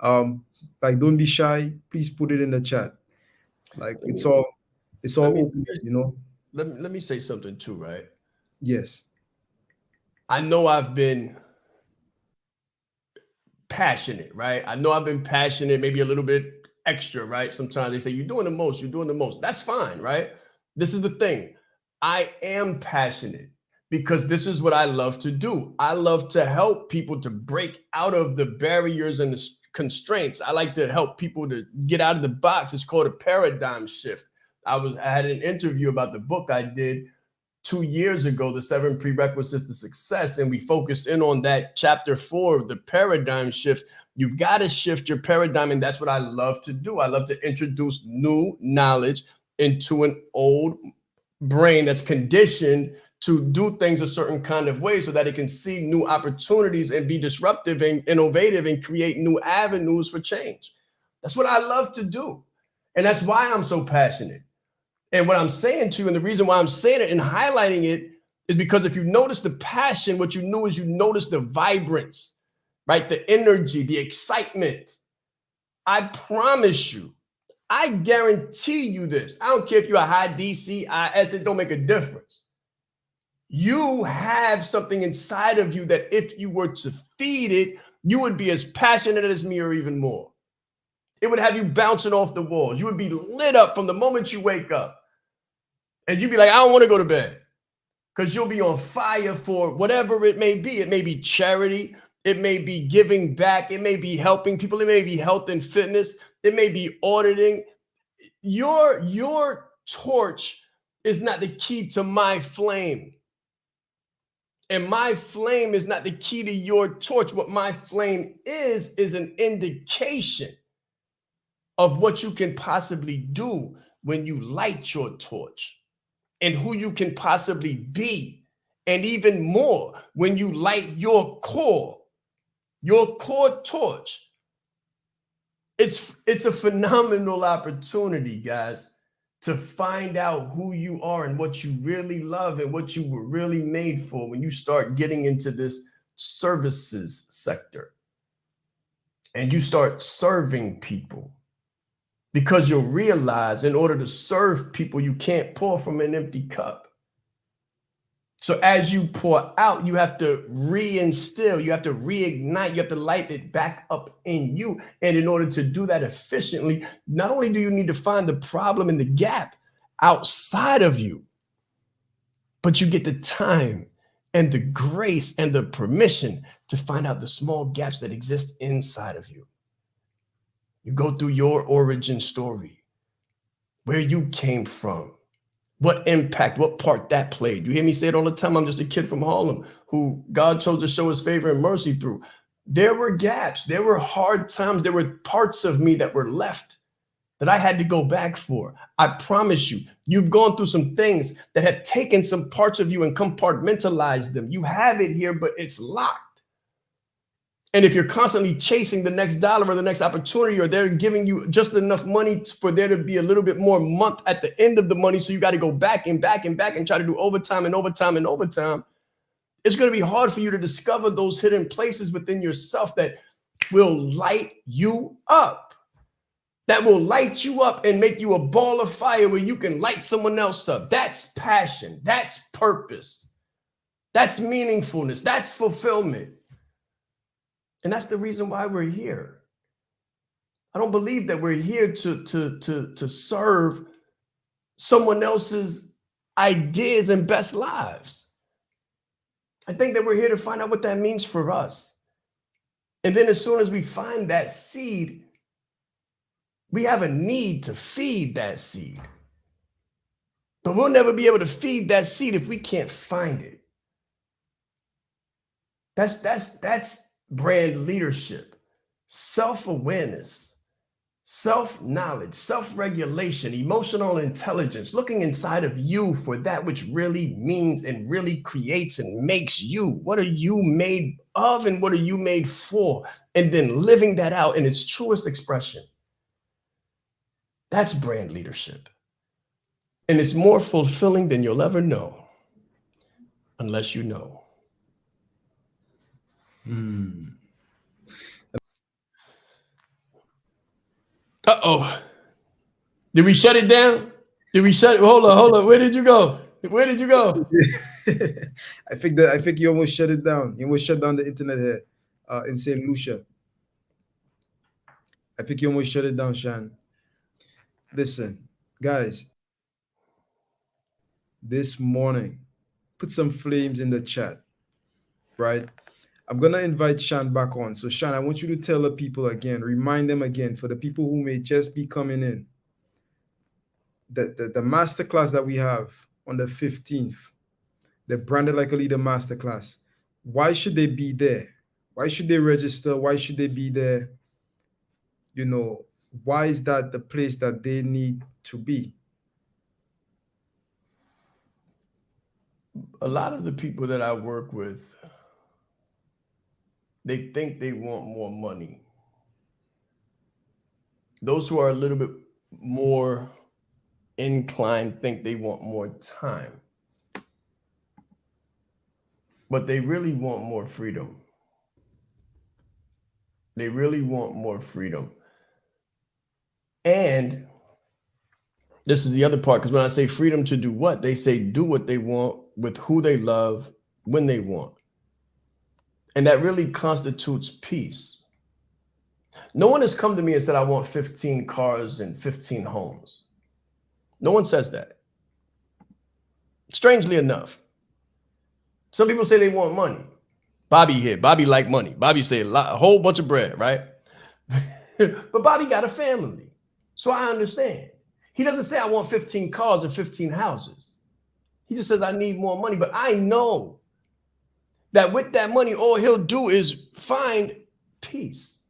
like don't be shy. Please put it in the chat. Like it's all open, you know. Let me say something too, right? Yes. I know I've been passionate, right? I know I've been passionate, maybe a little bit extra, right? Sometimes they say you're doing the most. That's fine, right? This is the thing. I am passionate because this is what I love to do. I love to help people to break out of the barriers and the constraints. I like to help people to get out of the box. It's called a paradigm shift. I had an interview about the book I did 2 years ago, The 7 Prerequisites to Success, and we focused in on that chapter 4, the paradigm shift. You've got to shift your paradigm, and that's what I love to do. I love to introduce new knowledge into an old brain that's conditioned to do things a certain kind of way so that it can see new opportunities and be disruptive and innovative and create new avenues for change. That's what I love to do. And that's why I'm so passionate. And what I'm saying to you, and the reason why I'm saying it and highlighting it is because if you notice the passion, what you know is you notice the vibrance, right? The energy, the excitement. I promise you, I guarantee you this. I don't care if you're a high DCIS, it don't make a difference. You have something inside of you that if you were to feed it, you would be as passionate as me or even more. It would have you bouncing off the walls. You would be lit up from the moment you wake up. And you'd be like, I don't want to go to bed. Because you'll be on fire for whatever it may be. It may be charity. It may be giving back. It may be helping people. It may be health and fitness. It may be auditing. Your torch is not the key to my flame. And my flame is not the key to your torch. What my flame is an indication of what you can possibly do when you light your torch and who you can possibly be. And even more, when you light your core, Your core torch. It's a phenomenal opportunity, guys, to find out who you are and what you really love and what you were really made for when you start getting into this services sector and you start serving people. Because you'll realize in order to serve people, you can't pour from an empty cup. So as you pour out, you have to reinstill, you have to reignite, you have to light it back up in you. And in order to do that efficiently, not only do you need to find the problem and the gap outside of you, but you get the time and the grace and the permission to find out the small gaps that exist inside of you. You go through your origin story, where you came from, what impact, what part that played. You hear me say it all the time. I'm just a kid from Harlem who God chose to show his favor and mercy through. There were gaps. There were hard times. There were parts of me that were left that I had to go back for. I promise you, you've gone through some things that have taken some parts of you and compartmentalized them. You have it here, but it's locked. And if you're constantly chasing the next dollar or the next opportunity, or they're giving you just enough money for there to be a little bit more month at the end of the money, so you got to go back and back and back and try to do overtime and overtime and overtime, it's going to be hard for you to discover those hidden places within yourself that will light you up, that will light you up and make you a ball of fire where you can light someone else up. That's passion. That's purpose. That's meaningfulness. That's fulfillment. And that's the reason why we're here. I don't believe that we're here to serve someone else's ideas and best lives. I think that we're here to find out what that means for us. And then as soon as we find that seed, we have a need to feed that seed. But we'll never be able to feed that seed if we can't find it. That's brand leadership, self-awareness, self-knowledge, self-regulation, emotional intelligence, looking inside of you for that which really means and really creates and makes you. What are you made of and what are you made for? And then living that out in its truest expression. That's brand leadership. And it's more fulfilling than you'll ever know, unless you know. Uh-oh. Did we shut it down? Did we shut it? Hold on. Where did you go? Where did you go? I think you almost shut it down. You almost shut down the internet here in St. Lucia. I think you almost shut it down, Shaan. Listen, guys, this morning, put some flames in the chat, right? I'm gonna invite Shaan back on. So Shaan, I want you to tell the people again, remind them again, for the people who may just be coming in, that the masterclass that we have on the 15th, the Branded Like a Leader masterclass. Why should they be there? Why should they register? Why should they be there? You know, why is that the place that they need to be? A lot of the people that I work with, they think they want more money. Those who are a little bit more inclined think they want more time. But they really want more freedom. They really want more freedom. And this is the other part, because when I say freedom to do what, they say do what they want with who they love when they want. And that really constitutes peace. No one has come to me and said, I want 15 cars and 15 homes. No one says that. Strangely enough, some people say they want money. Bobby here. Bobby like money. Bobby say a whole bunch of bread, right? But Bobby got a family. So I understand. He doesn't say I want 15 cars and 15 houses. He just says I need more money. But I know that with that money, all he'll do is find peace.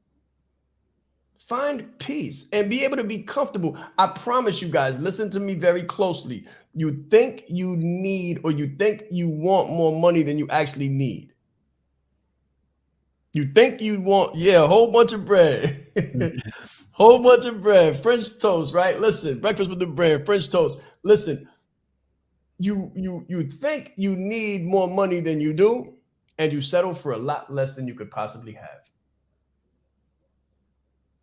Find peace and be able to be comfortable. I promise you guys, listen to me very closely. You think you need or you think you want more money than you actually need. You think you want, yeah, a whole bunch of bread. Whole bunch of bread, French toast, right? Listen, breakfast with the brand, French toast. Listen, you think you need more money than you do, and you settle for a lot less than you could possibly have.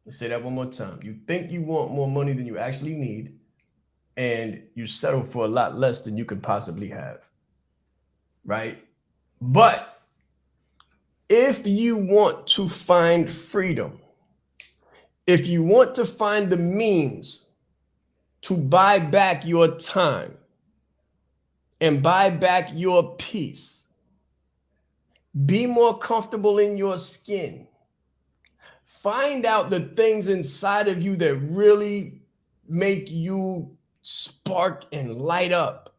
Let's say that one more time. You think you want more money than you actually need, and you settle for a lot less than you can possibly have. Right? But if you want to find freedom, if you want to find the means to buy back your time and buy back your peace, be more comfortable in your skin, find out the things inside of you that really make you spark and light up,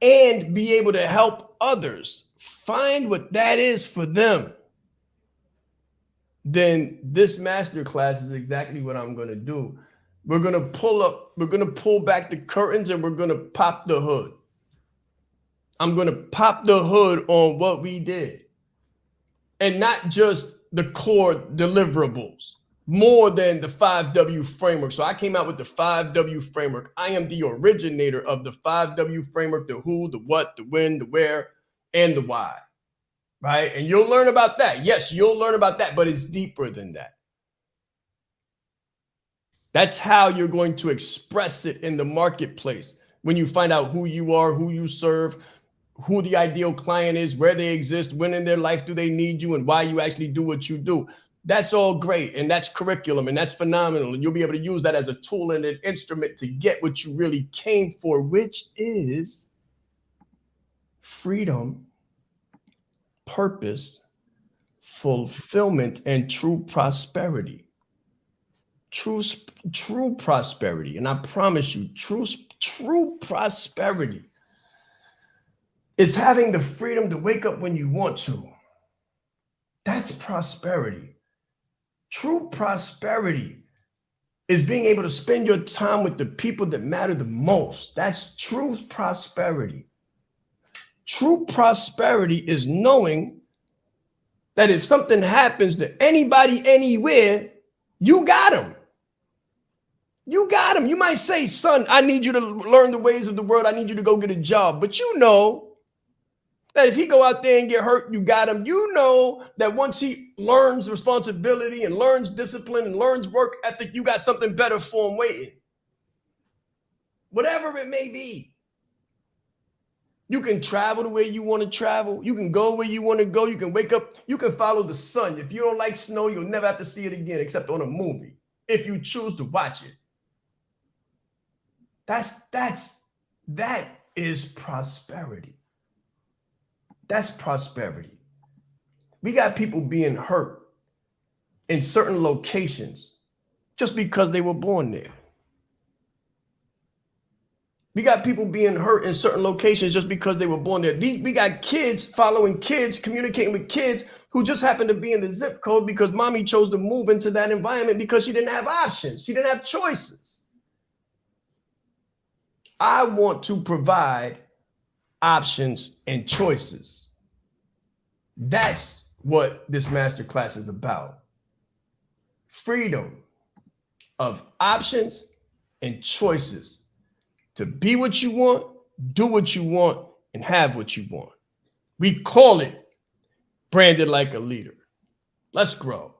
and be able to help others find what that is for them, then this masterclass is exactly what I'm going to do. We're going to pull back the curtains, and we're going to pop the hood. I'm going to pop the hood on what we did, and not just the core deliverables, more than the 5W framework. So I came out with the 5W framework. I am the originator of the 5W framework: the who, the what, the when, the where, and the why. Right? And you'll learn about that. Yes, you'll learn about that, but it's deeper than that. That's how you're going to express it in the marketplace. When you find out who you are, who you serve, who the ideal client is, where they exist, when in their life do they need you, and why you actually do what you do. That's all great, and that's curriculum, and that's phenomenal, and you'll be able to use that as a tool and an instrument to get what you really came for, which is freedom, purpose, fulfillment, and true prosperity. True prosperity. And I promise you, true prosperity is having the freedom to wake up when you want to. That's prosperity. True prosperity is being able to spend your time with the people that matter the most. That's true prosperity. True prosperity is knowing that if something happens to anybody, anywhere, you got them. You got them. You might say, son, I need you to learn the ways of the world. I need you to go get a job. But you know that if he go out there and get hurt, you got him. You know that once he learns responsibility and learns discipline and learns work ethic, you got something better for him waiting. Whatever it may be. You can travel the way you want to travel. You can go where you want to go. You can wake up. You can follow the sun. If you don't like snow, you'll never have to see it again except on a movie, if you choose to watch it. That is prosperity. That's prosperity. We got people being hurt in certain locations just because they were born there. We got people being hurt in certain locations just because they were born there. We got kids following kids, communicating with kids who just happen to be in the zip code because mommy chose to move into that environment because she didn't have options. She didn't have choices. I want to provide options and choices. That's what this masterclass is about. Freedom of options and choices to be what you want, do what you want, and have what you want. We call it branded like a leader. Let's grow.